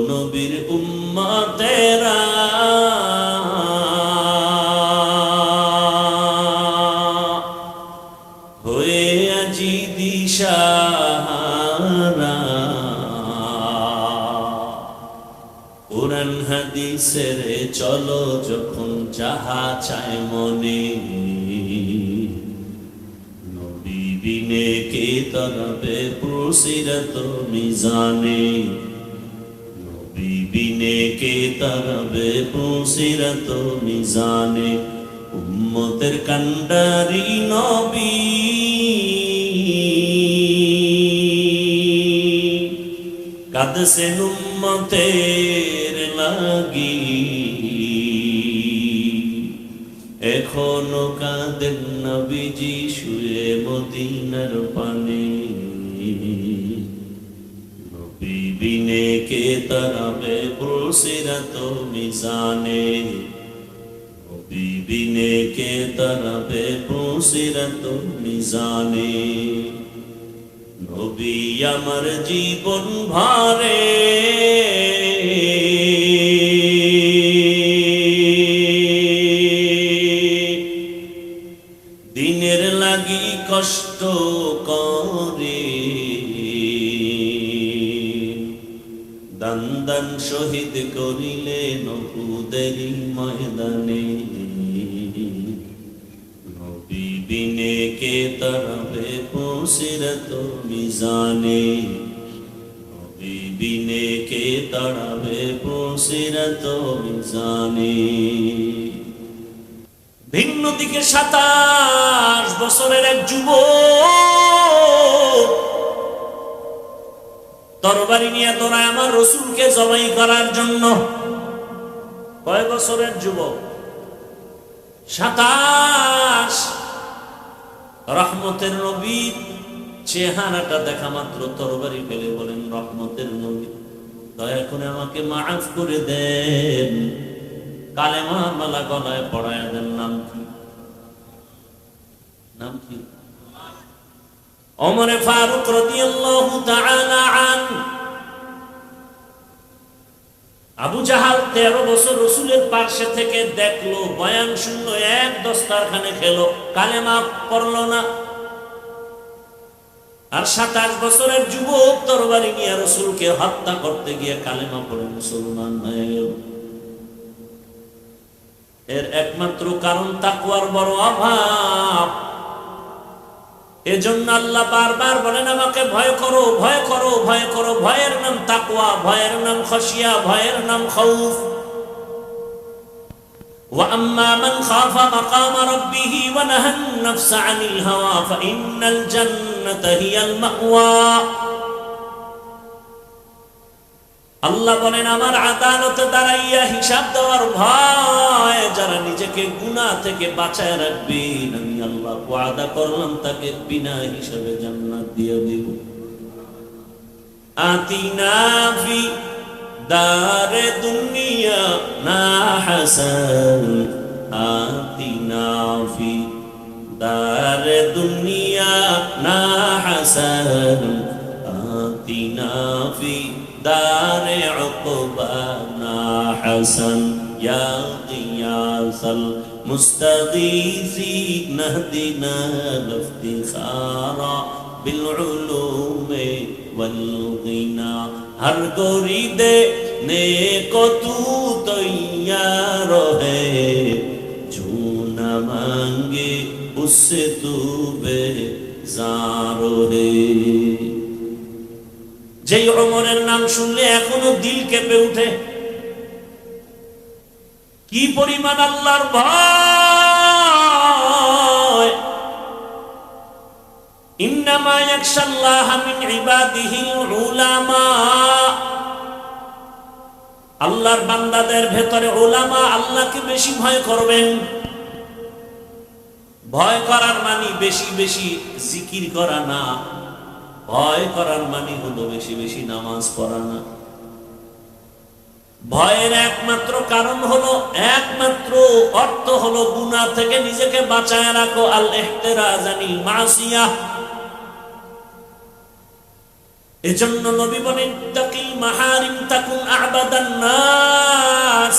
নবীর উম্মতেরা হয়ে আজি দিশাহারা, কোরআন হাদিসের চলো যখন যাহা চায় মনে, নবী বিনে কে তরবে পুরসিরত মিজানে, নবী বিনে কে তরবে পুরসিরত মিজানে। উম্মতের কান্ডারি নবী কাঁদছেন উম্মতের লাগি, এখনো কাঁদেন নবীজি শুয়ে মদিনার পানে, নবী বিনে কে তরাবে পুরসিরাত মিজানে, নবী বিনে কে তরাবে পুরসিরাত মিজানে। নবী আমার জীবন ভারে দিনের লাগি কষ্ট করে, দান দান শহীদ করিলেন উহুদের ময়দানে, নবী বিনে কে তরবে পুরসিরত মিজানে, নবী বিনে কে তরবে পুরসিরত মিজানে। ভিন্ন দিকে 27 বছরের এক যুবক তরবারি নিয়ে দৌড়ায় আমার রসুলকে জবাই করার জন্য। কয় বছরের যুবক? 27। রহমতের নবী চেহারাটা দেখা মাত্র তরবারি ফেলে বলেন, রহমতের নবী দয়া করে আমাকে মাফ করে দেন, কালেমা মালা গলায় পড়ায় দেন। নাম কি? নাম কি? ওমর ফারুক রাদিয়াল্লাহু তাআলা আনহু। আবু জাহাল 13 বছর রসুলের পাশে থেকে দেখলো, বয়ান শুনলো, এক দস্তারখানে খেলো, কালেমা পড়লো না। আর 27 বছরের যুবক তরবারি নিয়ে রসুলকে হত্যা করতে গিয়ে কালেমা পড়ে মুসলমান হয়ে গেল। এর একমাত্র কারণ তাকওয়ার বড় অভাব। এজন্য আল্লাহ বারবার বলেন, আমাকে ভয় করো, ভয় করো, ভয় করো। ভয়ের নাম তাকওয়া, ভয়ের নাম খশিয়া, ভয়ের নাম খাউফ। ওয়া আম্মা মান খাফা মাকাম রাব্বিহি ওয়া নাহান নাফসা আনিল হাওয়া ফাইন্নাল জান্নাতা হিয়াল মাওয়া। আল্লাহ বলেন, আমার আদালতে দাঁড়াইয়া হিসাব দেওয়ার ভয় যারা নিজেকে গুনাহ থেকে বাঁচায় রাখবেন, আমি আল্লাহ ওয়াদা করলাম তাকে বিনা হিসাবে জান্নাত দিয়ে দেব। আতিনা ফি দারে দুনিয়া না হাসান, আতিনা ফি দারে দুনিয়া না হাসান, আতিনা ফি দারে উকবানা হাসান, ইয়া কিয়াসাল মুস্তাগীসি নাহদিনা লিফতিখারা বিল উলুমি ওয়াল গিনা। হর গরিদে নেকো তু তৈয়ার হে, जो न मांगे उससे तू बेजार হে। যেই ওমরের নাম শুনলে এখনো দিল কেঁপে উঠে। কি পরিমাণ আল্লাহর ভয়! ইন্নামা ইয়াখশাল্লাহা মিন ইবাদিহিল উলামা। আল্লাহর বান্দাদের ভেতরে উলামা আল্লাহকে বেশি ভয় করবেন। ভয় করার মানে বেশি বেশি জিকির করা না, ভয় করার মানে হলো বেশি বেশি নামাজ পড়া না। ভয়ের একমাত্র কারণ হলো, একমাত্র অর্থ হলো গুনাহ থেকে নিজেকে বাঁচায় রাখো। আল ইহতিরাজ আনিল মাসিয়াহ। এজন্য নবী বলেন, তাকিল মাহারিম তাকুন আ'বাদ আবাদান নাস,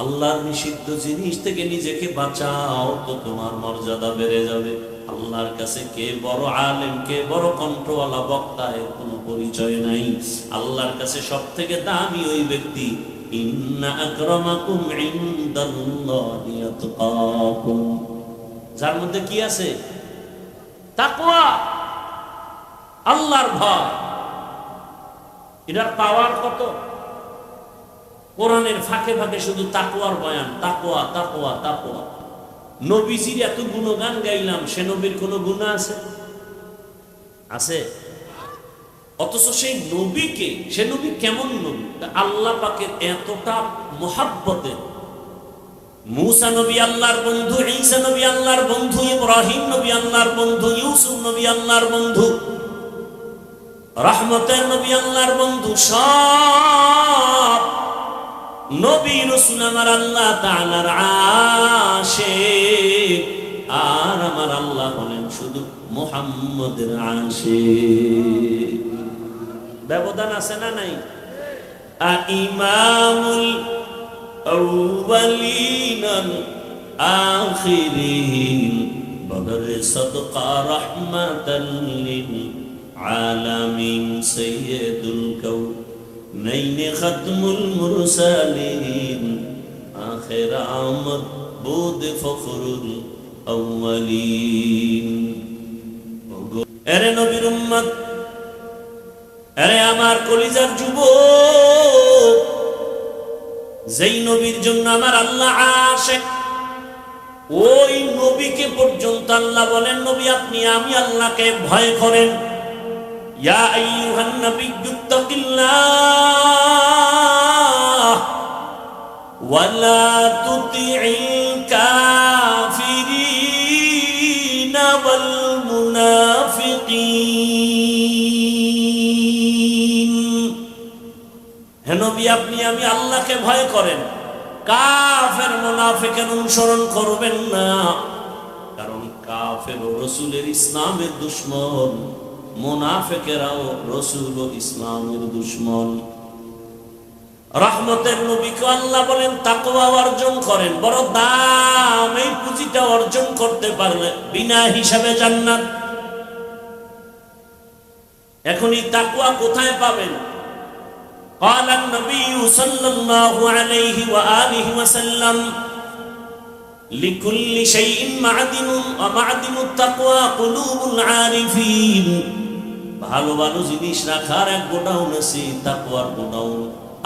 আল্লাহর নিষিদ্ধ জিনিস থেকে নিজেকে বাঁচাও তো তোমার মর্যাদা বেড়ে যাবে। আল্লাহর কাছে কে বড় আলেম, কে বড় কণ্ঠওয়ালা বক্তা, এর কোনো পরিচয় নাই। আল্লাহর কাছে সব থেকে দামি ওই ব্যক্তি, ইন্না আকরামাকুম ইনদাল্লাহি আতকাকুম, যার মধ্যে কি আছে? তাকওয়া, আল্লাহর ভয়। এটার পাওয়ার কত! কোরআনের ফাঁকে ফাঁকে শুধু তাকওয়ার বয়ান, তাকওয়া তাকওয়া তাকওয়া। নবীজির এত গুণগান গাইলাম, সে নবীর কোন গুনাহ আছে? আছে? অথচ সেই নবীকে, সে নবী কেমন নবী? আল্লাহ পাকের এতটা মুহাব্বতে, মুসা নবী আল্লাহর বন্ধু, ঈসা নবী আল্লাহর বন্ধু, ইব্রাহিম নবী আল্লাহর বন্ধু, ইউসুফ নবী আল্লাহর বন্ধু, রহমতের নবী আল্লাহর বন্ধু, সব নবী রাসূল আমার আল্লাহ তাআলার আশিক। আর আমার আল্লাহ বলেন শুধু মুহাম্মদের আশিক। ব্যবধান আছে না নাই? ইমামুল আউয়ালিন আখিরিন বদরে সাদকা রাহমাতাল লিল আলামিন সাইয়্যিদুল কাউনাইন খাতমুল মুরসালিন আখির আমদ বুদ ফখরুল আউয়ালিন। এরে নবীর উম্মত, আরে আমার কলিজার যুবক, যেই নবীর জন্য আমার আল্লাহ আশিক, ওই নবীকে পর্যন্ত আল্লাহ বলেন, নবী আপনি আমি আল্লাহকে ভয় করেন। ইয়া আইয়ুহান নাবিয়্যুত্তাকিল্লাহ ওয়া লা তুতি'ল কাফিরিনা ওয়াল মুনাফিকিন। হে নবী আপনি আমি আল্লাহকে ভয় করেন, কাফের মুনাফিকের অনুসরণ করবেন না। কারণ কাফের ও রাসূলের ইসলামের দুশমন, মুনাফিকেরাও রাসূল ও ইসলামের দুশমন। রহমতের নবীকে আল্লাহ বলেন তাকওয়া অর্জন করেন, বড় দাম। এই পুঁজিটা অর্জন করতে পারলে বিনা হিসাবে জান্নাত। এখন এই তাকওয়া কোথায় পাবেন? قال النبي صلى الله عليه وآله وسلم لكل شيء معدن ومعدن التقوى قلوب العارفين। ভালো ভালো জিনিস রাখার এক গোডাউন আছে, তাকওয়ার গোডাউন।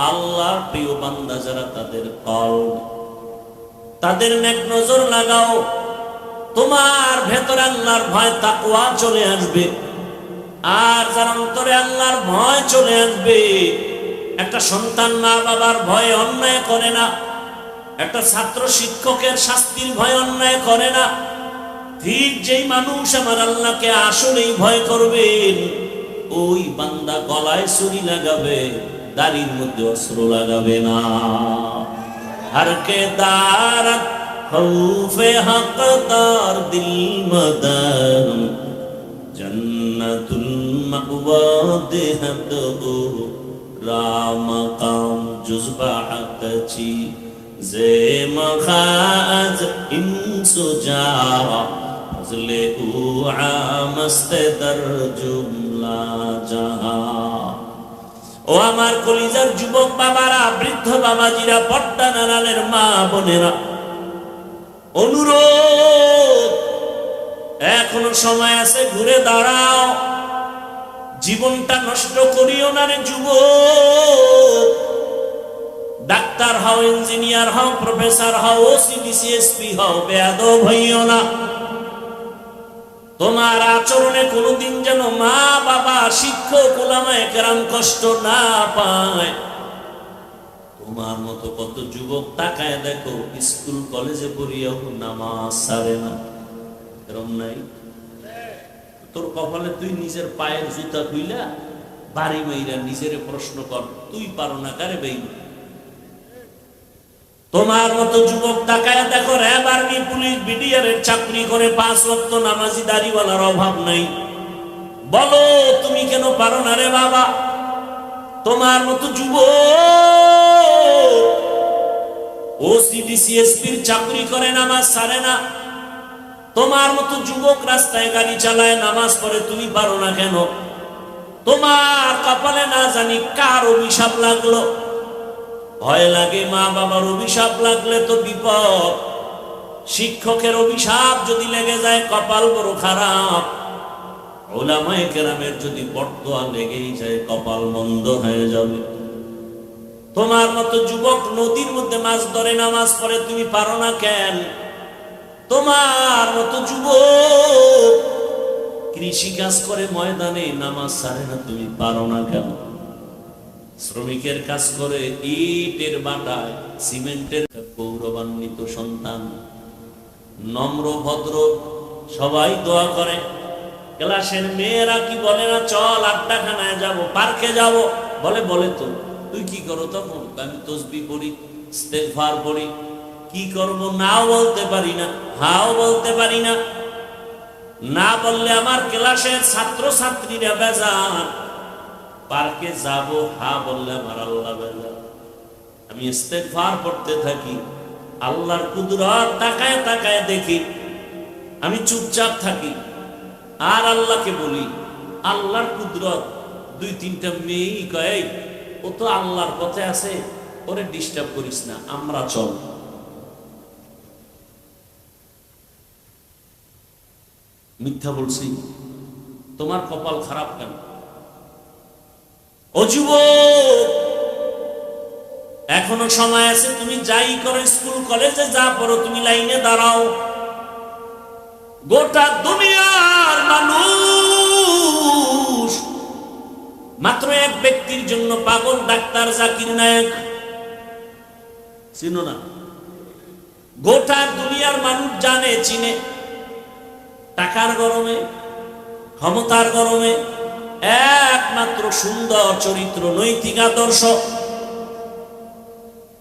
আল্লাহর প্রিয় বান্দা যারা, তাদের কলব, তাদের নেক নজর লাগাও, তোমার ভেতরে আল্লাহর ভয় তাকওয়া চলে আসবে। আর যার অন্তরে আল্লাহর ভয় চলে আসবে, একটা সন্তান মা বাবার ভয়ে অন্যায় করে না, একটা ছাত্র শিক্ষকের শাস্তির ভয় অন্যায় করে না। ঠিক যেই মানুষ আমার আল্লাহকে আসলেই ভয় করবেন, ওই বান্দা গলায় ছুরি লাগাবে, দাড়ির মধ্যে অস্ত্র লাগাবে না। হর কে দারত খৌফে হকদার দিল মদর জান্নাতুল মাওয়া দেহত রামকাম জুজবাহাতচি জে মখাজ ইনসুজা ফজলে উ আমস্তে দর জুমলা জাহা। ও আমার কলিজার যুবক বাবারা, বৃদ্ধ বাবাজিরা, পর্দা নাড়ালের মা বোনেরা, অনুরোধ, এখনো সময় আছে, ঘুরে দাঁড়াও। জীবনটা নষ্ট করিও না রে যুবক। ডাক্তার হও, ইঞ্জিনিয়ার হও, প্রফেসর হও, ওসি ডিসিএসপি হও, বেয়াদব হইও না। তোমার আচরণে কোনোদিন যেন মা বাবা, শিক্ষক, উলামায়ে কেরাম কষ্ট না পায়। তোমার মতো কত যুবক তাকায় দেখো, স্কুল কলেজে পড়িয়াও নামাজ ছাড়ে না। এরকম নাই? তোর কপালে তুই নিজের পায়ের জুতা খুইলা বাড়ি মাইরা নিজের প্রশ্ন কর, তুই পারো না কারে বেই? তোমার মতো যুবক তাকায় দেখো, র্যাব, আর্মি, পুলিশ, বিডিআর এর চাকরি করে 5 ওয়াক্ত নামাজি দাড়িওয়ালার অভাব নাই। বলো তুমি কেন পারো না রে বাবা? তোমার মতো যুবক ওসিডিসিএসপির চাকরি করে নামাজ ছাড়ে না, তোমার মতো যুবক রাস্তায় গাড়ি চালায় নামাজ পড়ে, তুমি পারো না কেন? তোমার কপালে না জানি কার অভিশাপ লাগলো। ভয় লাগে মা বাবার অভিশাপ লাগলে তো বিপদ, শিক্ষকের অভিশাপ যদি লেগে যায় কপাল বড় খারাপ, ওলামায়ে কেরামের যদি বরদোয়া লেগেই যায় কপাল মন্দ হয়ে যাবে। তোমার মতো যুবক নদীর মধ্যে মাছ ধরে নামাজ পড়ে, তুমি পারো না কেন? তোমার মতো যুবক কৃষি কাজ করে ময়দানে নামাজ ছাড়ে না, তুমি পারো না কেন? শ্রমিকের কাজ করে ইটের বাটায় সিমেন্টের, গৌরবান্বিত সন্তান, নম্র ভদ্র, সবাই দোয়া করে। ক্লাসের মেয়েরা কি বলে না, চল আড্ডাখানায় যাব, পার্কে যাব, বলে বলে তো তুই কি করো? তখন আমি তসবিহ পড়ি, ইস্তেগফার পড়ি। কি করব? নাও বলতে পারি না, হাও বলতে পারি না। না বললে আমার ক্লাসের ছাত্র ছাত্রীরা বেজান, পার্কে যাব, হা বললে আমার আল্লাহ বেজান। আমি ইস্তেগফার পড়তে থাকি, আল্লাহর কুদরত তাকায় তাকায় দেখি, আমি চুপচাপ থাকি আর আল্লাহকে বলি আল্লাহর কুদরত। দুই তিনটা মেয়েই কয় ও তো আল্লাহর পথে আছে, ওরে ডিস্টার্ব করিস না, আমরা চল। মিথ্যা বলছি? তোমার কপাল খারাপ কেন? ও যুবক, এখনো সময় আছে, তুমি যাই করো, স্কুল কলেজে যা পড়ো, তুমি লাইনে দাঁড়াও। গোটা দুনিয়ার মানুষ মাত্র এক ব্যক্তির জন্য পাগল, ডাক্তার জাকির নায়েক। চিনো না? গোটা দুনিয়ার মানুষ জানে, চিনে। টাকার গরমে, ক্ষমতার গরমে, একমাত্র সুন্দর চরিত্র, নৈতিক আদর্শ,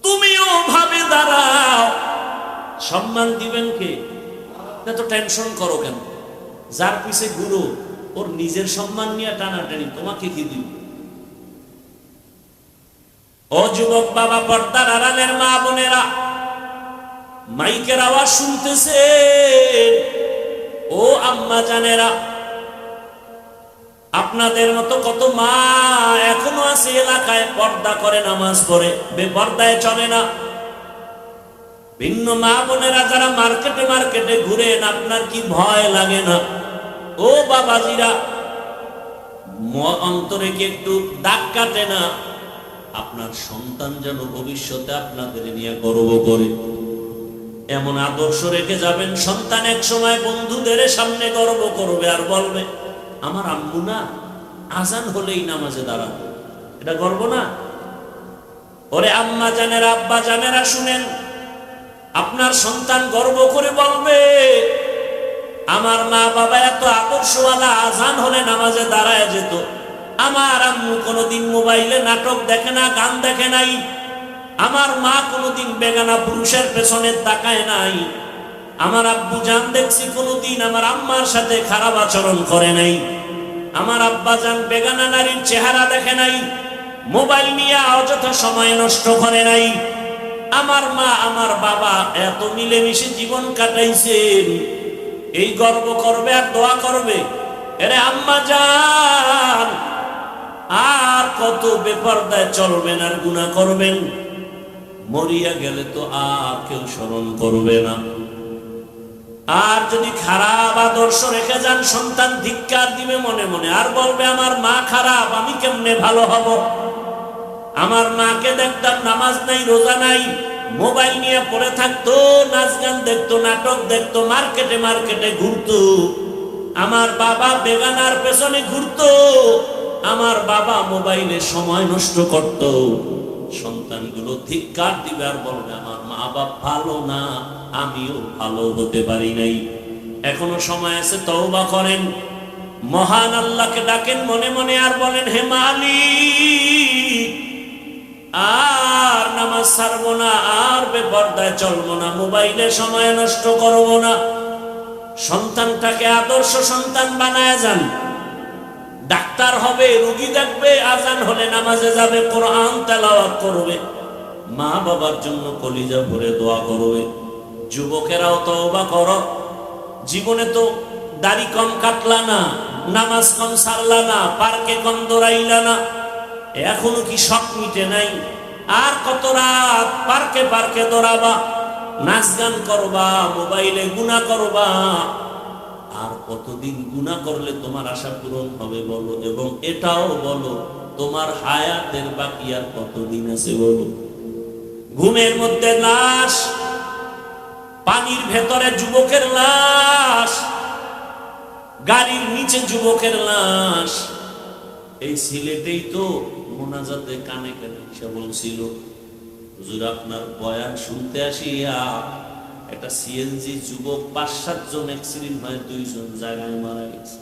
তুমিও ভাবে দাঁড়াও। সম্মান দিবেন কে? এত টেনশন করো কেন? যার পিছে গুরু, ওর নিজের সম্মান নিয়ে টানাটানি, তোমাকে কি দিবে? ও যুবক বাবা, পর্দার আড়ালের মা বোনেরা, মাইকের আওয়াজ শুনতেছে, ও আম্মা জানেরা, আপনাদের মতো কত মা এখনো আছে এলাকায়, পর্দা করে নামাজ পড়ে, বেপর্দায় চলে না। ভিন্ন মা বোনেরা যারা মার্কেটে মার্কেটে ঘুরেন, আপনার কি ভয় লাগে না? ও বাবাজিরা, অন্তরে কি একটু দাগ কাটে না? আপনার সন্তান যেন ভবিষ্যতে আপনাদের নিয়ে গর্ব করে, এমন আদর্শ রেখে যাবেন। সন্তান এক সময় বন্ধুদের সামনে গর্ব করবে আর বলবে আমার আম্মু না আজান হলেই নামাজে দাঁড়াবে। এটা গর্ব না? ওরে আম্মা জানেরা, আব্বা জানেরা, শুনেন, আপনার সন্তান গর্ব করে বলবে আমার মা বাবা এত আদর্শওয়ালা, আজান হলে নামাজে দাঁড়ায় যেত। আমার আম্মু কোনোদিন মোবাইলে নাটক দেখে না, গান দেখে নাই। আমার মা কোনোদিন বেগানা পুরুষের পেছনে তাকায় নাই। আমার আব্বু জান দেখছি কোনোদিন আমার আম্মার সাথে খারাপ আচরণ করে নাই। আমার আব্বা জান বেগানা নারীর চেহারা দেখে নাই, মোবাইল নিয়ে অযথা সময় নষ্ট করে নাই। আমার মা আমার বাবা এত মিলেমিশে জীবন কাটাইছেন, এই গর্ব করবে আর দোয়া করবে, এরে আম্মা জান আর কত বেপরদায় চলবেন আর গুনাহ করবেন, মরিয়া গেলে তো আর কেউ স্মরণ করবে না। আর যদি খারাপ আদর্শ রেখে যান, সন্তান ধিক্কার দিবে মনে মনে, আর বলবে আমার মা খারাপ, আমি কেমনে ভালো হব? আমার মাকে দেখতাম নামাজ নাই, রোজা নাই, মোবাইল নিয়ে পড়ে থাকতো, নাচ গান দেখতো, নাটক দেখতো, মার্কেটে মার্কেটে ঘুরতো। আমার বাবা বেগানার পেছনে ঘুরতো, আমার বাবা মোবাইলে সময় নষ্ট করত। সন্তানগুলো ধিক্কার দিবে আর বলবে আমার মা বাপ ভালো না, আমিও ভালো হতে পারি নাই। এখনো সময় আছে, তওবা করেন, মহান আল্লাহকে ডাকেন মনে মনে, আর বলেন হে মালিক, আর নামাজ ছাড়বো না, আর বেপরদায় চলবো না, মোবাইলে সময় নষ্ট করবো না। সন্তানটাকে আদর্শ সন্তান বানায় যান। ডাক্তার হবে, রোগী দেখবে, আজান হলে নামাজে যাবে, কোরআন তেলাওয়াত করবে, মা বাবার জন্য কলিজা ভরে দোয়া করবে। যুবকেরাও তওবা করো। জীবনে তো দাড়ি কম কাটলা না, নামাজ কম সারলা না, পার্কে কম দৌড়াইলা না, এখনো কি শখ মিটে নাই? আর কত রাত পার্কে পার্কে দৌড়াবা, নাচ গান করবা, মোবাইলে গুনাহ করবা? আর কতদিন গুনাহ করলে তোমার আশা পূরণ হবে বলো? এবং এটাও বলো, তোমার হায়াতের বাকি আর কতদিন আছে বলো? ঘুমের মধ্যে লাশ, পানির ভেতরে যুবকের লাশ, গাড়ির নিচে যুবকের লাশ। এই সিলেটেই তো মোনাজাতে কানে কানে সে বলছিল, হুজুর আপনার বয়ান শুনতে আসিয়া একটা সিএনজি যুবক 5-7 জন অ্যাক্সিডেন্ট হয়, 2 জন জায়গায় মারা গেছে।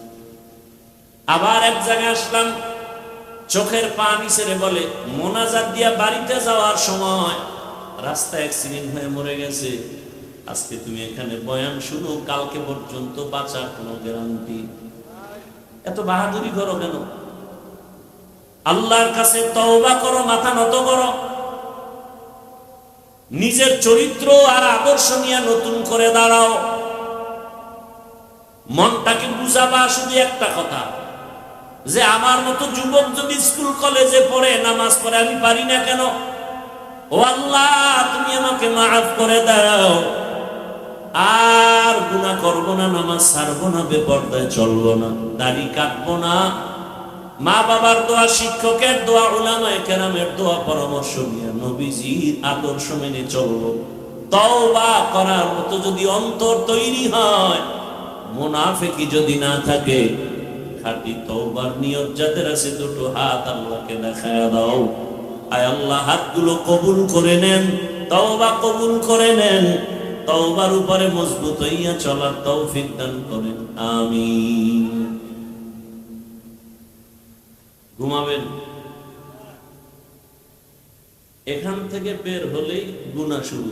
আবার এক জায়গায় আসলাম, চোখের পানি ছেড়ে বলে মোনাজাত দিয়া বাড়িতে যাওয়ার সময় রাস্তা অ্যাক্সিডেন্ট হয়ে মরে গেছে। আজকে তুমি এখানে বয়ান শুনো, কালকে পর্যন্ত বাঁচার কোনো গ্যারান্টি। এত বাহাদুরি করো কেন? আল্লাহর কাছে তওবা করো, মাথা নত করো, নিজের চরিত্র আর আদর্শ নিয়ে নতুন করে দাঁড়াও। মনটাকে বুঝাবা শুধু একটা কথা, যে আমার মতো যুবক যদি স্কুল কলেজে পড়ে, নামাজ পড়ে, আমি পারি না কেন? ও আল্লাহ, তুমি আমাকে মাফ করে দাও, আর গুনাহ করবো না, নামাজ ছাড়বো না, বেপরদায় চলবো না, দাড়ি কাটবো না, মা বাবার দোয়া, শিক্ষকের দোয়া, উলামায়ে কেরামের দোয়া পরামর্শ নিয়ে নবীজির আদর্শ মেনে চলবো। তওবা করার মতো যদি অন্তর তৈরি হয়, মুনাফিকি যদি না থাকে, খাঁটি তওবার নিয়ত যাদের আছে, দুটো হাত আল্লাহকে দেখায়া দাও। আয় আল্লাহ, হাতগুলো কবুল করে নেন, তওবা কবুল করে নেন, তওবার উপরে মজবুত হইয়া চলার তৌফিক দান করেন, আমিন। ঘুমাবেন, এখান থেকে বের হলেই গুনাহ শুরু,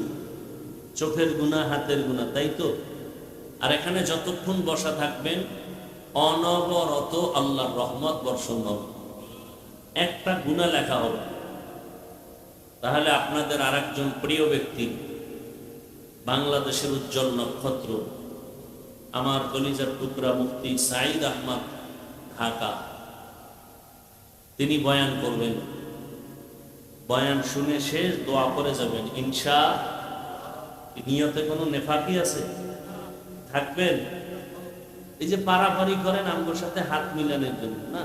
চোখের গুনাহ, হাতের গুনাহ, তাই তো? আর এখানে যতক্ষণ বসা থাকবেন অনবরত আল্লাহর রহমত বর্ষণ হবে, একটা গুনাহ লেখা হবে। তাহলে আপনাদের আরেকজন প্রিয় ব্যক্তি, বাংলাদেশের উজ্জ্বল নক্ষত্র, আমার কলিজার টুকরা মুফতি সাঈদ আহমদ ঢাকা, তিনি বয়ান করবেন। বয়ান শুনে শেষ দোয়া করে যাবেন ইনশাআল্লাহ। নিয়তে কোনো নেফাকি আছে? থাকবেন। এই যে পারাপারি করেন আমগোর সাথে হাত মিলানোর জন্য না,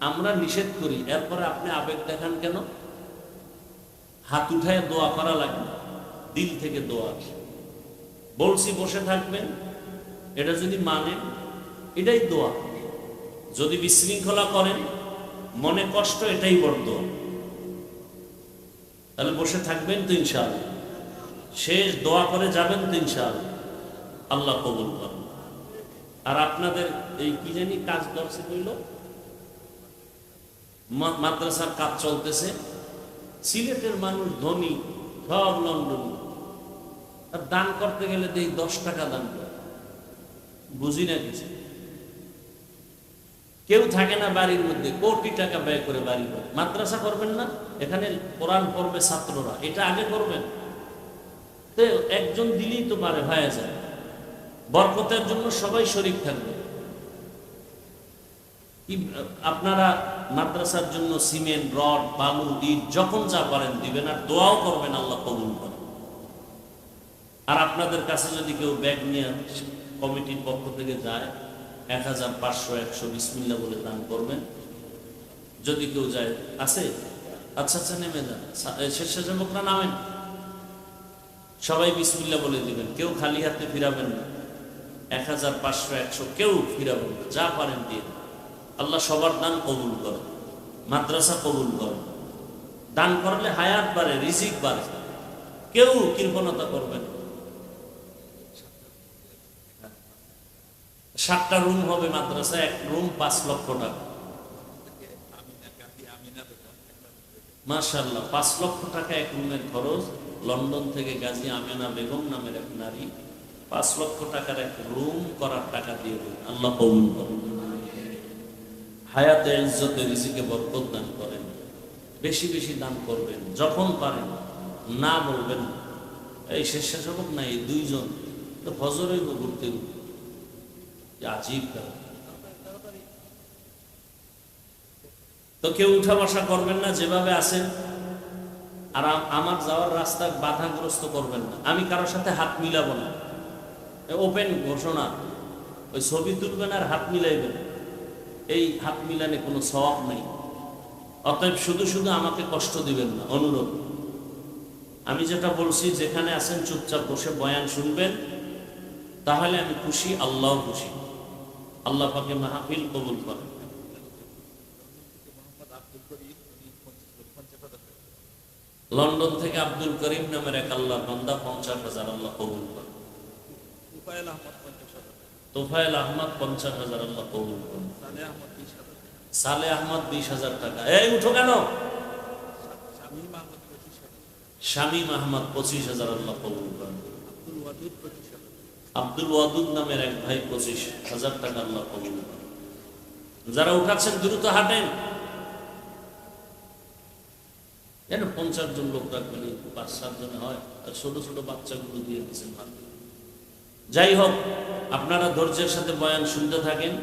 আমরা নিষেধ করি, এরপরে আপনি আবেগ দেখান কেন? হাত উঠায় দোয়া করা লাগে, দিল থেকে দোয়া। বলছি বসে থাকবেন, এটা যদি মানেন এটাই দোয়া। যদি বিশৃঙ্খলা করেন, মনে কষ্ট, এটাই বড় দোয়া। তাহলে বসে থাকবেন তো ইনশাআল্লাহ, শেষ দোয়া করে যাবেন তো ইনশাআল্লাহ, আল্লাহ কবুল করেন। আর আপনাদের এই কি জানি কাজ করছে, কইল মাদ্রাসার কাজ চলতেছে, সিলেটের মানুষ ধনী, সব লন্ডন, আর দান করতে গেলে দেই 10 টাকা দান করে, বুঝি না কিছু। কেউ থাকে না বাড়ির মধ্যে, কোটি টাকা ব্যয় করে বাড়ি করে। মাদ্রাসা করবেন না, এখানে কোরআন পড়বে ছাত্ররা, এটা আগে করবেন। তো একজন দিলেই তো পারে, হয়ে যায়। বরকতের জন্য সবাই শরীক থাকবে। আপনারা মাদ্রাসার জন্য সিমেন্ট, রড, বালু, ইট যখন যা পারেন দিবেন, আর দোয়াও করবেন, আল্লাহ কবুল করেন। আর আপনাদের কাছে যদি কেউ ব্যাগ নিয়ে কমিটির পক্ষ থেকে যায়, 1000, 500, 100 বিসমিল্লাহ বলে দান করবেন। যদি কেউ যায়, আছে? আচ্ছা আচ্ছা, নেমে যান, স্বেচ্ছাসেবকরা নামেন, সবাই বিসমিল্লাহ বলে দিবেন, কেউ খালি হাতে ফিরাবেন না। 1000, 500, 100 কেউ ফিরাবেন না, যা পারেন দিয়ে। আল্লাহ সবার দান কবুল করেন, মাদ্রাসা কবুল করেন। দান করলে হায়াত বাড়ে, রিজিক বাড়ে, কেউ কৃপণতা করবেন। 7টা রুম হবে মাদ্রাসা, এক রুম 5 লক্ষ টাকা। মাশাআল্লাহ, 5 লক্ষ টাকা এক রুমের খরচ। লন্ডন থেকে গাজী আমেনা বেগম নামের এক নারী 5 লক্ষ টাকার এক রুম করার টাকা দিয়ে দেন, আল্লাহ কবুল করেন। হায়াতে ইজ্জতে রিজিকে বরকত দান করেন। বেশি বেশি দান করবেন, যখন পারেন না বলবেন। এই স্বেচ্ছাসেবক না, এই দুইজন তো ফজরেই ঘুরতে আজীব ব্যাপার। তো কেউ উঠা বসা করবেন না, যেভাবে আছেন। আর আমার যাওয়ার রাস্তা বাধাগ্রস্ত করবেন না। আমি কারোর সাথে হাত মিলাবো না, ওপেন ঘোষণা। ওই ছবি তুলবেন আর হাত মিলাইবেন, এই হাত মিলানে কোনো সওয়াব নেই। অতএব শুধু শুধু আমাকে কষ্ট দিবেন না, অনুরোধ। আমি যেটা বলছি, যেখানে আছেন চুপচাপ বসে বয়ান শুনবেন, তাহলে আমি খুশি, আল্লাহ খুশি। আল্লাহ পাকে মাহফিল কবুল করেন। লন্ডন থেকে আব্দুল করিম নামের এক আল্লাহ বান্দা 50,000 আল্লাহ কবুল করেন। তোফায়েল আহমদ 50,000 আল্লাহ কবুল করেন। সালে আহমদ 20,000 টাকা। এই উঠো কেন? শামীম আহমদ 25,000 আল্লাহ কবুল করেন। আব্দুল ওয়াদুদ নামের এক ভাই 25,000 টাকা আল্লাহ কবুল করেন। যারা উঠাচ্ছেন দ্রুত হাঁটেন। 50 জন লোক রাখবেন, 5-7 জনে হয়। আর ছোট ছোট বাচ্চাগুলো দিয়ে দিচ্ছেন হাত। যাই হোক, আপনারা ধৈর্যের সাথে বয়ান শুনতে থাকেন,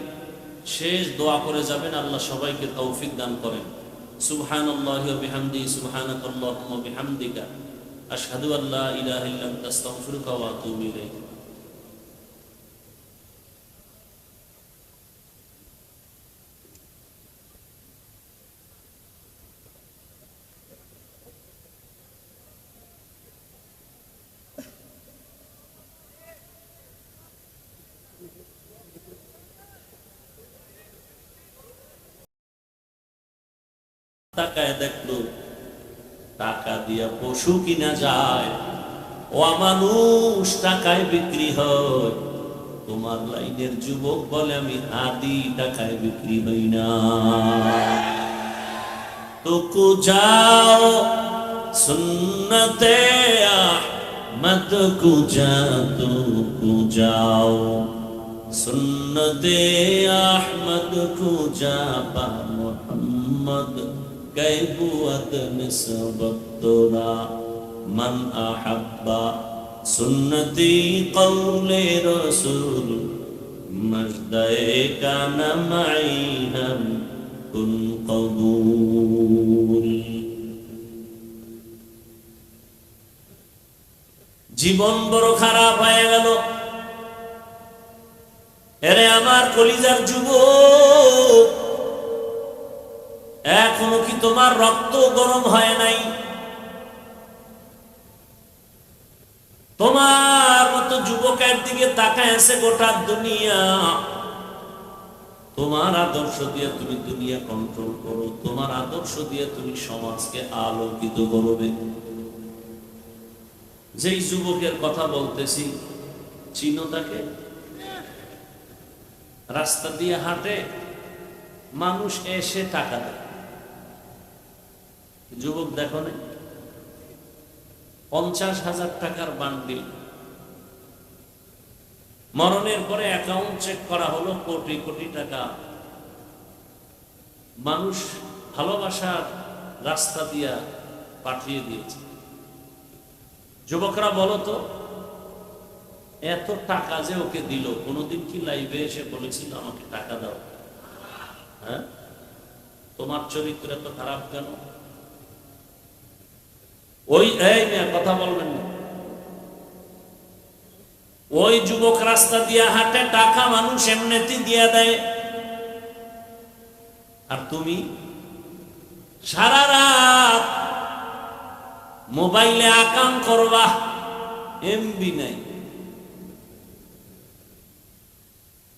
শেষ দোয়া করে যাবেন। আল্লাহ সবাইকে তৌফিক দান করেন। সুবহানাল্লাহি ওয়া বিহামদিহি, সুবহানাকাল্লাহুম্মা ওয়া বিহামদিকা, আশহাদু আল্লা ইলাহা ইল্লা আনতা, আস্তাগফিরুকা ওয়া আতুবু ইলাইক। টাকায় দেখলো, টাকা দিয়া পশু কিনা যায়, ও মানুষ টাকায় বিক্রি হয়। তোমার লাইনের যুবক বলে আমি আদি টাকায় বিক্রি হই না। তো যাও সুন্নতে আহমদ কুজা, তো যাও সুন্নতে আহমদ কুজা, পা মুহাম্মদ कैबुअत निस्बत तोरा मन अहब्बा सुन्नती कौले रसूल मजदे का नमाई हम कुन कबूल। জীবন বড় খারাপ হয়ে গেল। এরে আমার কলিজার যুবক, এখনো কি তোমার রক্ত গরম হয় নাই? তোমার মতো যুবকের দিকে তাকায় আছে গোটা দুনিয়া। তোমার আদর্শ দিয়ে তুমি দুনিয়া কন্ট্রোল করো, তোমার আদর্শ দিয়ে তুমি সমাজকে আলোকিত করবে। যেই যুবকের কথা বলতেছি, চিনো তাকে? রাস্তা দিয়ে হাঁটে, মানুষ এসে টাকা দেয়। যুবক দেখো না, 50,000 টাকার বান্ডিল। মরণের পরে অ্যাকাউন্ট চেক করা হলো, কোটি কোটি টাকা। মানুষ ভালোবাসার রাস্তা দিয়া পাঠিয়ে দিয়েছে। যুবকরা বলো তো, এত টাকা যে ওকে দিল, কোনোদিন কি লাইভে এসে বলেছিল আমাকে টাকা দাও? হ্যাঁ, তোমার চরিত্র এত খারাপ কেন? ওই কথা বলবেন না। ওই যুবক রাস্তা দিয়া হাঁটে, টাকা মানুষ এমনিতে দিয়া দেয়। আর তুমি সারা রাত মোবাইলে আকাম করবা, এমবি নাই।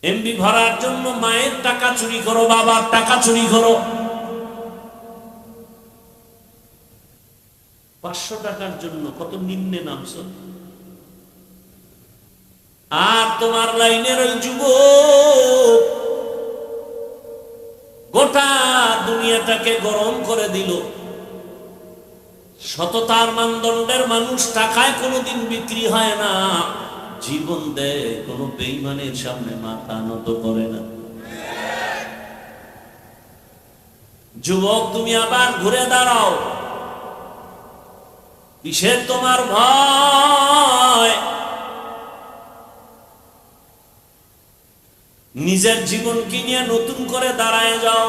এমবি ভরার জন্য মায়ের টাকা চুরি করো, বাবার টাকা চুরি করো। 500 টাকার জন্য কত নিম্নে নামছো। আর তোমার লাইনের ওই যুবক গোটা দুনিয়াটাকে গরম করে দিল। সততার মানদণ্ডের মানুষ টাকায় কোনোদিন বিক্রি হয় না। জীবন দেয়, কোনো বেঈমানের সামনে মাথা নত করে না। যুবক, তুমি আবার ঘুরে দাঁড়াও। কিসের তোমার ভয়? নিজের জীবনকে নিয়ে নতুন করে দাঁড়ায় যাও।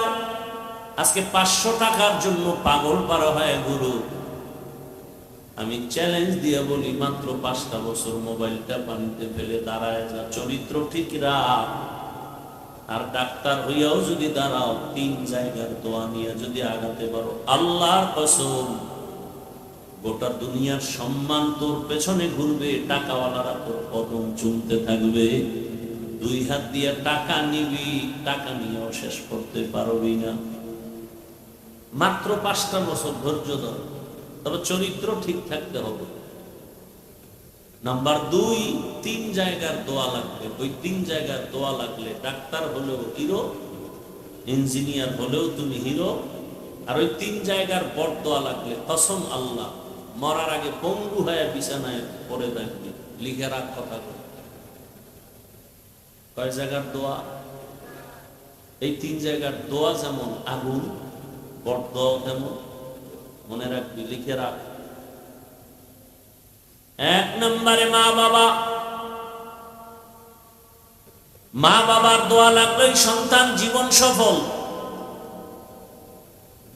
আজকে 500 টাকার জন্য পাগল পারা হয় গুরু। আমি চ্যালেঞ্জ দিয়ে বলি, মাত্র 5টা বছর মোবাইলটা পানিতে ফেলে দাঁড়ায় যা, চরিত্র ঠিক রাখ। আর ডাক্তার হইয়াও যদি দাঁড়াও, 3 জায়গার দোয়া নিয়ে যদি আগাতে পারো, আল্লাহর কসম, গোটা দুনিয়ার সম্মান তোর পেছনে ঘুরবে, টাকাওয়ালারা তোর কদম চুমতে থাকবে। 2 হাত দিয়ে টাকা নিবি, টাকা নিয়েও শেষ করতে পারবি না। মাত্র 5টা বছর ধৈর্য ধর, তবে চরিত্র ঠিক থাকতে হবে। নাম্বার 2, 3 জায়গার দোয়া লাগবে। ওই 3 জায়গার দোয়া লাগলে ডাক্তার হলেও হিরো, ইঞ্জিনিয়ার হলেও তুমি হিরো। আর ওই 3 জায়গার বড় দোয়া লাগলে কসম আল্লাহ, মরার আগে পঙ্গু হয়ে বিছানায় পড়ে থাকবি। লিখে রাখ কথা। কয় জায়গার দোয়া? এই 3 জায়গার দোয়া যেমন আগুন, বড় দোয়া তেমন। মনে রাখবি, লিখে রাখ। 1 নম্বরে মা বাবা। মা বাবার দোয়া লাগলেই সন্তান জীবন সফল।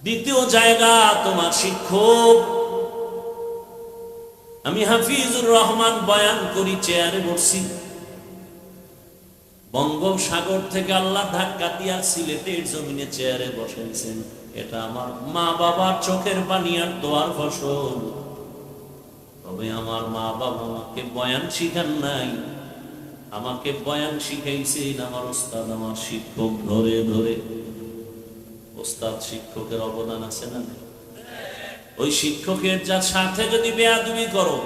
2য় জায়গা তোমার শিক্ষক। আমি হাফিজুর রহমান বয়ান করি, চেয়ারে বসছি। বঙ্গোপসাগর থেকে আল্লাহ ধাক্কা দিয়া সিলেটের জমিনে চেয়ারে বসাইছেন। এটা আমার মা বাবার চোখের পানি আর দোয়ার ফসল। তবে আমার মা বাবা আমাকে বয়ান শিখান নাই, আমাকে বয়ান শিখাইছেন আমার ওস্তাদ, আমার শিক্ষক। ধরে ধরে ওস্তাদ শিক্ষকের অবদান আছে না? ওই শিক্ষকের যার সাথে যদি বেয়াদবি করো,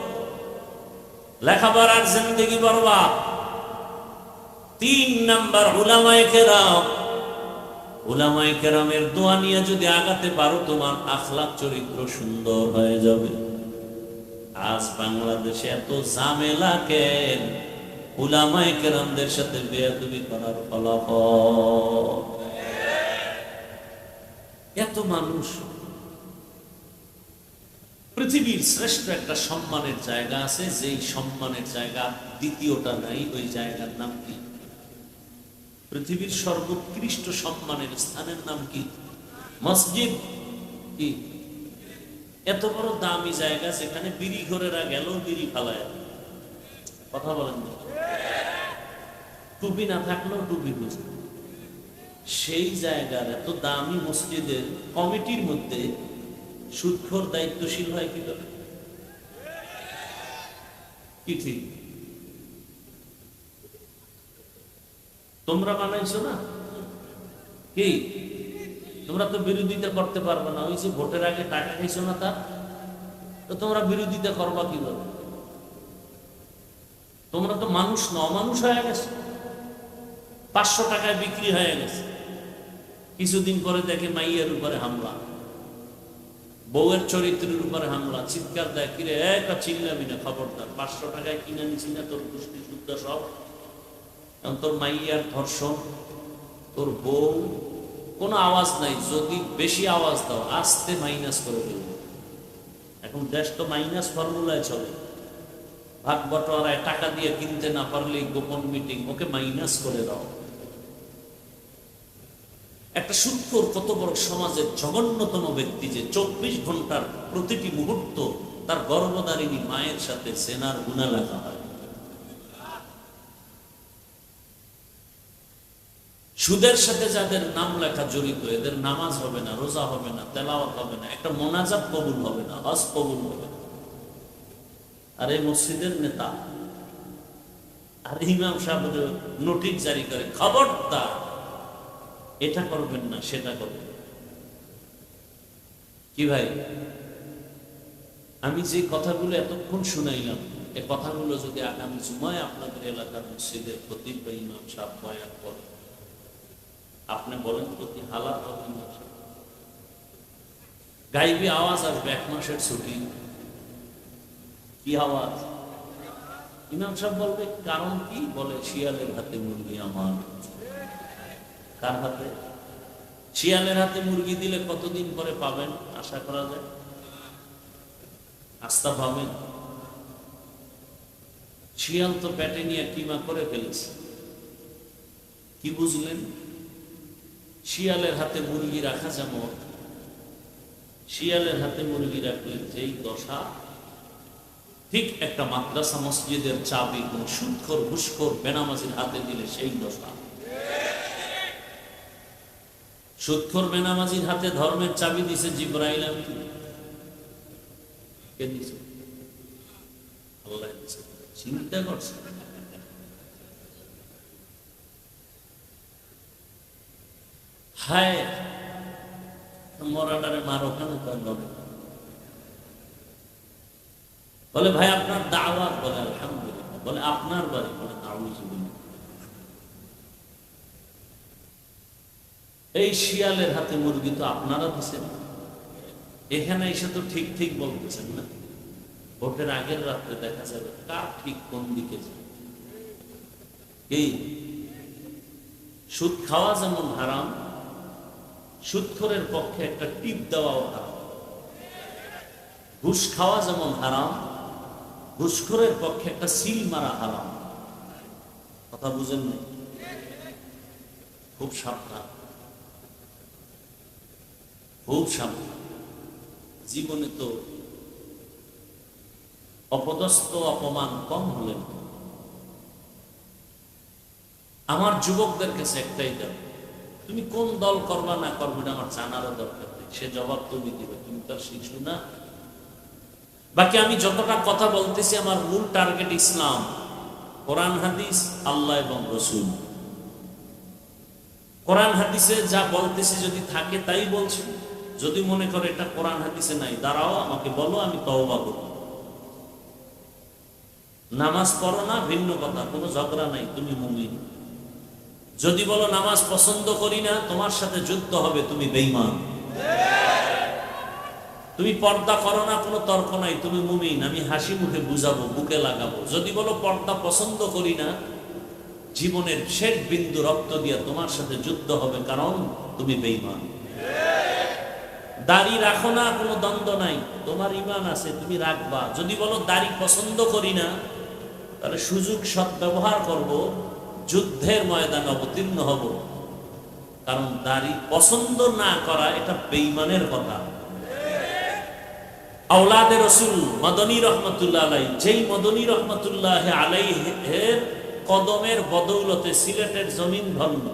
লেখাপড়ার জিন্দেগি বরবাদ। 3 নাম্বার উলামায়ে কেরাম। উলামায়ে কেরামের দোয়া নিয়ে যদি আগাতে পারো, তোমার আখলাক চরিত্র সুন্দর হয়ে যাবে। আজ বাংলাদেশে এত ঝামেলা কেন? উলামায়ে কেরামদের সাথে বেয়াদবি করার ফলাফল। এত মানুষ। পৃথিবীর শ্রেষ্ঠ একটা সম্মানের জায়গা আছে, যেই সম্মানের জায়গা দ্বিতীয়টা নাই। ওই জায়গার নাম কি? পৃথিবীর সর্বোৎকৃষ্ট সম্মানের স্থানের নাম কি? মসজিদ। কি এত বড় দামি জায়গা, যেখানে বিড়ি ঘরেরা গেল বিড়ি ফালায়। কথা বলেন না? টুপি না থাকলেও টুপি বুঝে। সেই জায়গার এত দামি মসজিদের কমিটির মধ্যে সুদখোর দায়িত্বশীল হয় কি করে? কি ঠিক? তোমরা বানাইছো না? কি তোমরা তো বিরোধিতা করতে পারবে না। ওই যে ভোটের আগে টাকা খাইছো না, তার তো তোমরা বিরোধিতা করবা কিভাবে? তোমরা তো মানুষ না, অমানুষ হয়ে গেছে। 500 টাকায় বিক্রি হয়ে গেছে। কিছুদিন পরে দেখে মাইয়ের উপরে হামলা, বউয়ের চরিত্রের উপরে হামলা। চিৎকার দেয়, কিরে একটা চিল্লাবি না, খবরদার। 500 টাকায় কিনে নিছি না, তোর গোষ্ঠী শুদ্ধ সব। তোর মাইয়ার ধর্ষণ, তোর বউ, কোনো আওয়াজ নাই। যদি বেশি আওয়াজ দাও, আস্তে মাইনাস করে ফেলবে। এখন দেশ তো মাইনাস ফর্মুলায় চলে। ভাগ বটোয়ারায় টাকা দিয়ে কিনতে না পারলে গোপন মিটিং, ওকে মাইনাস করে দাও। একটা সুদখোর কত বড় সমাজের জঘন্যতম ব্যক্তি, যে 24 ঘন্টার প্রতিটি মুহূর্ত তার গর্ভধারিণী মায়ের সাথে সেনার গুনাহ লেখা হয়। সুদের সাথে যাদের নাম লেখা জড়িত, এদের নামাজ হবে না, রোজা হবে না, তেলাওয়াত হবে না, একটা মোনাজাত কবুল হবে না, হজ কবুল হবে না। আর এই মসজিদের নেতা আর ইমাম সাহেব নোটিশ জারি করে, খবরদার এটা করবেন না, সেটা করবেন। কি ভাই, আমি যে কথাগুলো এতক্ষণ শুনাইলাম, এই কথাগুলো যদি আগামী জুমায় আপনাদের এলাকার মসজিদের খতিব বা ইমাম সাহেব বয়ান করেন, আপনি বলেন তো কি হালাত হবে? গাইবি আওয়াজ আসবে, 1 মাসের ছুটি। কি আওয়াজ? ইমাম সাহেব বলবে কারণ কি? বলে শিয়ালের হাতে মুরগি আমার। কার হাতে? শিয়ালের হাতে মুরগি দিলে কতদিন পরে পাবেন আশা করা যায়? আস্থা পাবেন? শিয়াল তো পেটে নিয়ে কিমা করে ফেলেছে। কি বুঝলেন? শিয়ালের হাতে মুরগি রাখা যেমন, শিয়ালের হাতে মুরগি রাখলে যেই দশা, ঠিক একটা মাদ্রাসা মসজিদের চাবি কোন সুদখোর ঘুষখোর বেনামাজির হাতে দিলে সেই দশা। সুদখোর বেনামাজির হাতে ধর্মের চাবি দিছে জিবরাইল আমিন। কে দিছে? আল্লাহ দিছে। চিন্তা করছে? হায় মরাটারে মার ওখানে তার লড়ে। বলে ভাই আপনার দাওয়াত, বলে আলহামদুলিল্লাহ। বলে আপনার বাড়ি, বলে নাউজুবিল্লাহ। এই শিয়ালের হাতে মুরগি তো আপনারা দিচ্ছেন, এখানে এসে তো ঠিক ঠিক বলতেছেন না। ভোটের আগের রাত্রে দেখা যাবে কার ঠিক কোন দিকে যায়। এই সুদ খাওয়া যেমন হারাম, সুদখোরের পক্ষে একটা টিপ দেওয়াও হারাম। ঘুষ খাওয়া যেমন হারাম, ঘুষখোরের পক্ষে একটা সিল মারা হারাম। কথা বুঝেন না? খুব সাবধান, খুব সাবধান। জীবনে তো অপদস্থ অপমান কম হলেন। আমার যুবকদের কাছে একটাই দাও, তুমি কোন দল করবা না করবে না আমার জানারও দরকার নেই, সে জবাব তুমি দিবে, তুমি তার শিশু না। বাকি আমি যতটা কথা বলতেছি আমার মূল টার্গেট ইসলাম, কোরআন হাদিস, আল্লাহ এবং রসুল। কোরআন হাদিসে যা বলতেছি যদি থাকে তাই বলছি, যদি মনে করে এটা কোরআন হাদিসে নাই, দাঁড়াও আমাকে বলো, আমি তওবা করব। নামাজ পড়ো না ভিন্ন কথা, কোনো ঝগড়া নাই, তুমি মুমিন। যদি বলো নামাজ পছন্দ করি না, তোমার সাথে যুদ্ধ হবে, তুমি বেঈমান। তুমি পর্দা করো না, কোনো তর্ক নাই, তুমি মুমিন, আমি হাসি মুখে বুঝাবো, বুকে লাগাবো। যদি বলো পর্দা পছন্দ করি না, জীবনের শেষ বিন্দু রক্ত দিয়ে তোমার সাথে যুদ্ধ হবে, কারণ তুমি বেঈমান। দাড়ি রাখো না, কোনো দ্বন্দ্ব নাই, তোমার ঈমান আছে, তুমি রাখবা। যদি বলো দাড়ি পছন্দ করি না, তাহলে সুযোগ সৎ ব্যবহার করব, যুদ্ধের ময়দানে অবতীর্ণ হব। কারণ দাড়ি পছন্দ না করা এটা বেঈমানের কথা। আওলাদে রসুল মদনী রহমতুল্লাহ আলাইহি, যেই মদনী রহমতুল্লাহ আলাইহির কদমের বদৌলতে সিলেটের জমিন ধন্য।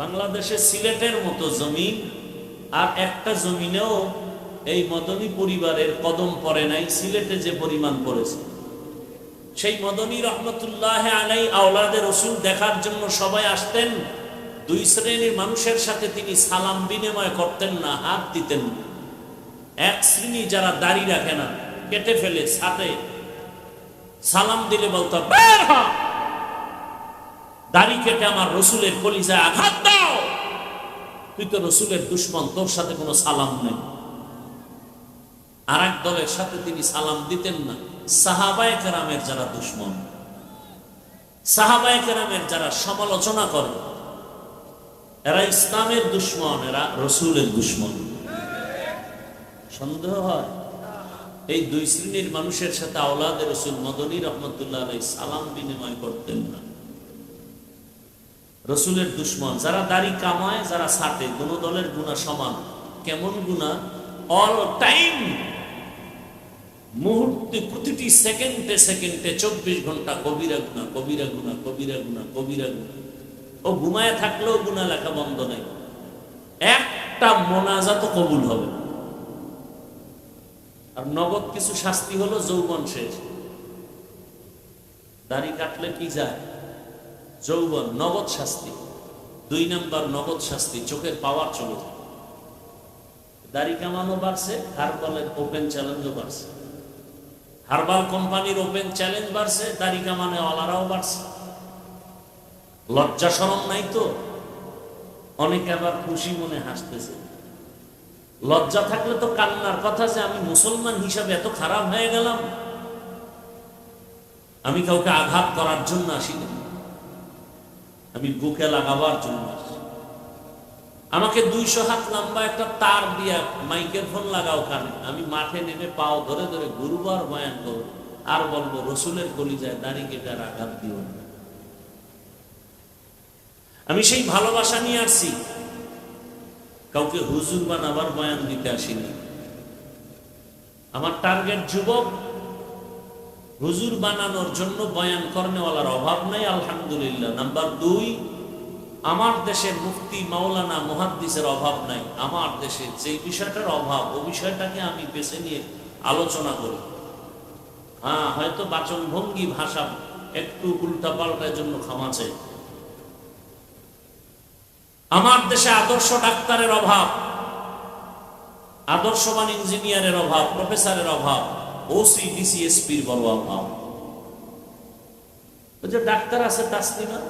বাংলাদেশে সিলেটের মতো জমিন আর একটা জমিনেও এই মদনী পরিবারের কদম পড়ে নাই, সিলেটে যে পরিমাণ পড়েছে। সেই মদনী রহমতুল্লাহ আলাইহি আওলাদে রসুল দেখার জন্য সবাই আসতেন। দুই শ্রেণীর মানুষের সাথে তিনি সালাম বিনিময় করতেন না, হাত দিতেন না। এক শ্রেণী যারা দাড়ি রাখে না, কেটে ফেলে, ছাটে, সালাম দিলে বলতো বের হ, দাড়ি কেটে আমার রসুলের কলিজায় আঘাত দাও, তুই তো রসুলের দুশমন, তোর সাথে কোনো সালাম নেই। আর এক দলের সাথে তিনি সালাম দিতেন না। সাহাবায়ে কেরামের যারা দুশমন, সাহাবায়ে কেরামের যারা সমালোচনা করে, এরা ইসলামের দুশমন, এরা রসুলের দুশমন। সন্দেহ হয়? এই দুই শ্রেণীর মানুষের সাথে আওলাদে রসুল মদনী রহমতুল্লাহ আলাইহি সালাম বিনিময় করতেন না। রসুলের দুশমন যারা দাড়ি কামায়, যারা ছাটে, দুনো দলের গুনাহ সমান। কেমন গুনাহ? অল টাইম, মুহূর্তে, প্রতিটি সেকেন্ডে সেকেন্ডে 24 ঘন্টা কবিরা গুনাহ, কবিরা গুনাহ, কবিরা গুনাহ, কবিরা গুনাহ। ও ঘুমায় থাকলেও গুনাহ লেখা বন্ধ নাই, একটা মোনাজাতও কবুল হবে। আর নগদ কিছু শাস্তি হলো যৌবন শেষ। দাড়ি কাটলে কি যায়? যৌবন, নগদ শাস্তি। 2 নাম্বার নগদ শাস্তি, চোখের পাওয়ার চলে যায়। দাড়ি কামানো বাড়ছে, হারবালের ওপেন চ্যালেঞ্জও বাড়ছে। হারবাল কোম্পানির ওপেন চ্যালেঞ্জ বাড়ছে, দাড়ি কামানো ওয়ালারাও বাড়ছে। লজ্জা শরম নাই তো? অনেকে আবার খুশি মনে হাসতেছে। লজ্জা থাকলে তো কান্নার কথা, যে আমি মুসলমান হিসাবে এত খারাপ হয়ে গেলাম। আমি কাউকে আঘাত করার জন্য আসিনি, আমি বুকে লাগাবার জন্য আসি। আমাকে 200 হাত লম্বা একটা তার দিয়া মাইকের ফোন লাগাও কানে, আমি মাঠে নেমে পাও ধরে ধরে গুরুবার বয়ান করব আর বলবো রসুলের কলিজায় দাড়ি কেটে আঘাত দিও না। আমি সেই ভালোবাসা নিয়ে আসছি, কাউকে হুজুর বানাবার বয়ান দিতে আসিনি। আমার টার্গেট যুবক, হুজুর বানানোর জন্য বয়ান করনেওয়ালার অভাব নাই আলহামদুলিল্লাহ। নাম্বার 2, আমার দেশে মুফতি মাওলানা মুহাদ্দিসের অভাব নাই। আমার দেশে যে বিষয়টার অভাব, ও বিষয়টাকে আমি বেছে নিয়ে আলোচনা করি। হ্যাঁ, হয়তো বাচন ভঙ্গি ভাষা একটু উল্টা পাল্টার জন্য ক্ষমা চাই। আমার দেশে আদর্শ ডাক্তারের অভাব, আদর্শবান ইঞ্জিনিয়ারের অভাব, প্রফেসরের অভাব, ওসি ডিসি এসপির বড় অভাব। ওই যে ডাক্তার আছে তাসলিমা,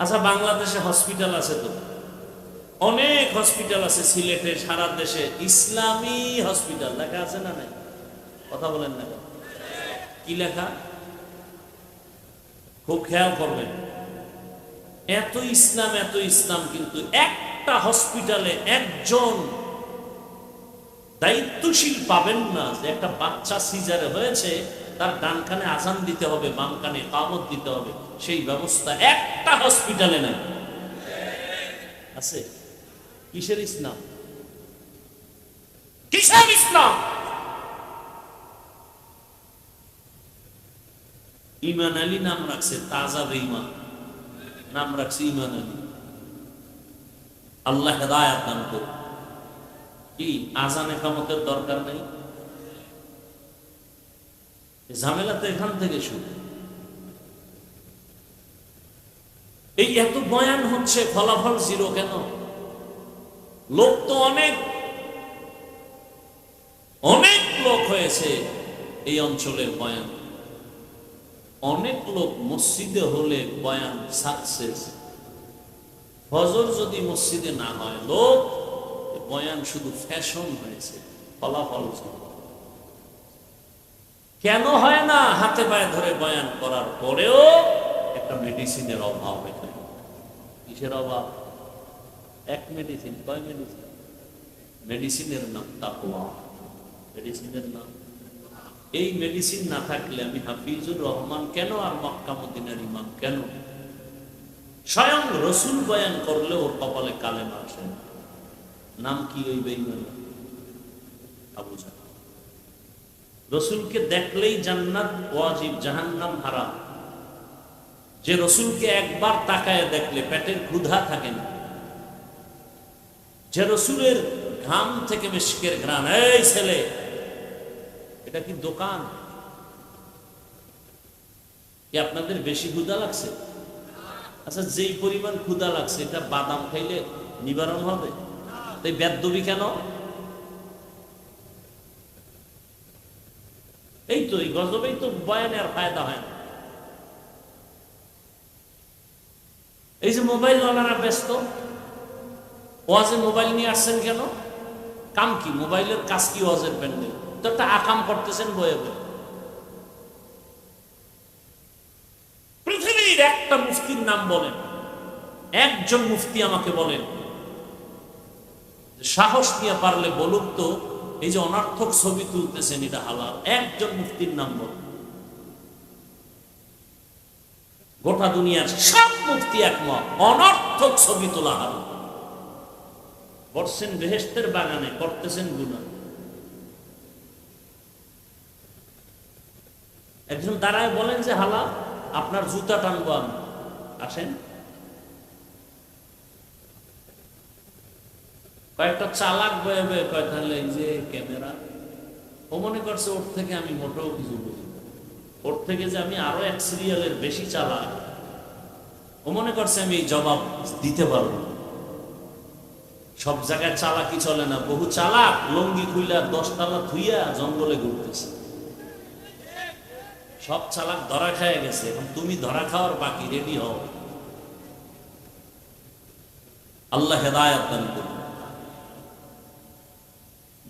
আচ্ছা বাংলাদেশে হসপিটাল আছে তো, অনেক হসপিটাল আছে সিলেটে, সারা দেশে ইসলামী হসপিটাল লেখা আছে না নাই? কথা বলেন না, কি লেখা? খুব খেয়াল করবেন। এত ইসলাম এত ইসলাম, কিন্তু একটা হসপিটালে একজন দায়িত্বশীল পাবেন না যে একটা বাচ্চা সিজারে হয়েছে, তার ডান কানে আজান দিতে হবে, বাম কানে ইকামত দিতে হবে, সেই ব্যবস্থা একটা হসপিটালে নাই। আছে? কিসের ইসলাম? কিসের ইসলাম? ইমান আলী নাম রাখছে, তাজা বেঈমান নাম রাখছে ইমান আলী। আল্লাহ হেদায়েত দান করুন। কি আজান ইকামতের দরকার নেই? ঝামেলা তো এখান থেকে শুরু। এই এত বয়ান হচ্ছে, ফলাফল জিরো কেন? লোক তো অনেক অনেক লোক হয়েছে এই অঞ্চলের বয়ান, অনেক লোক মসজিদে হলে বয়ান সাকসেস। ফজর যদি মসজিদে না হয়, লোক বয়ান শুধু ফ্যাশন হয়েছে, ফলাফল কেন হয় না? হাতে পায়ে ধরে বয়ান করার পরেও একটা মেডিসিনের অভাব। এখানে কিসের অভাব? এক মেডিসিন, কয় মেডিসিন? মেডিসিনের নাম তাকওয়া, মেডিসিনের নাম। এই মেডিসিন না থাকলে আমি হাফিজুর রহমান কেন আর মক্কা মদিনার ইমাম কেন? স্বয়ং রসুল বয়ান করলে ওর কপালে কালেমা আসে। নাম কি ওই বেঈমান? আবু জাহল। রসুলকে দেখলেই জান্নাত ওয়াজিব, জাহান্নাম হারাম। যে রসুলকে একবার তাকায় দেখলে পেটের ক্ষুধা থাকে না, যে রসুলের ঘাম থেকে মিশকের ঘ্রাণ, এই ছেলে এটা কি দোকান? কি আপনাদের বেশি ক্ষুধা লাগছে? আচ্ছা, যেই পরিমাণ ক্ষুধা লাগছে, এটা বাদাম খাইলে নিবারণ হবে? তাই বেদবি কেন? এই তো এই গজবেই তো বয়ানে আর ফায়দা হয় না। এই যে মোবাইল ওয়ালারা ব্যস্ত, ওয়াজে মোবাইল নিয়ে আসছেন কেন? কাম কি? মোবাইলের কাজ কি? ওয়াজের প্যান্ডেল তো একটা আকাম করতেছেন বয়ে বয়ে। পৃথিবীর একটা মুফতির নাম বলেন, একজন মুফতি আমাকে বলেন, সাহস নিয়ে পারলে বলুক তো, এই যে অনর্থক ছবি তুলতেছেন এটা হালাল? একজন মুফতির নাম বলেন। গোটা দুনিয়ার সব মুফতি একমত, অনর্থক ছবি তোলা হালাল। বসছেন বেহেশতের বাগানে, করতেছেন গুনাহ। একজন দাঁড়ায় বলেন যে হালাল, আপনার জুতা টানবো আমি, আসেন। কয়েকটা চালাক বয়ে বয়ে কয়, তাহলে এই যে ক্যামেরা, ও মনে করছে ওর থেকে আমি মোটেও কিছু বুঝি, ওর থেকে যে আমি আরো এক সিরিয়ালের বেশি চালাক, ও মনে করছে আমি এই জবাব দিতে পারবো। সব জায়গায় চালাকি চলে না। বহু চালাক লঙ্গি খুইলা 10 তালা থুইয়া জঙ্গলে ঘুরতেছে। সব চালাক ধরা খেয়ে গেছে, এখন তুমি ধরা খাওয়ার বাকি, রেডি হও। আল্লাহ হেদায়েত দান করুন।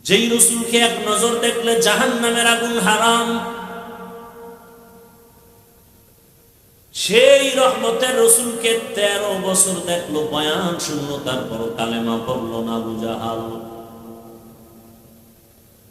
যেই রসুলকে এক নজর দেখলে জাহান্নামের আগুন হারাম, সেই রহমতের রসুলকে 13 বছর দেখলো, বয়ান শুনলো, তারপর কালেমা পড়লো না আবু জাহাল।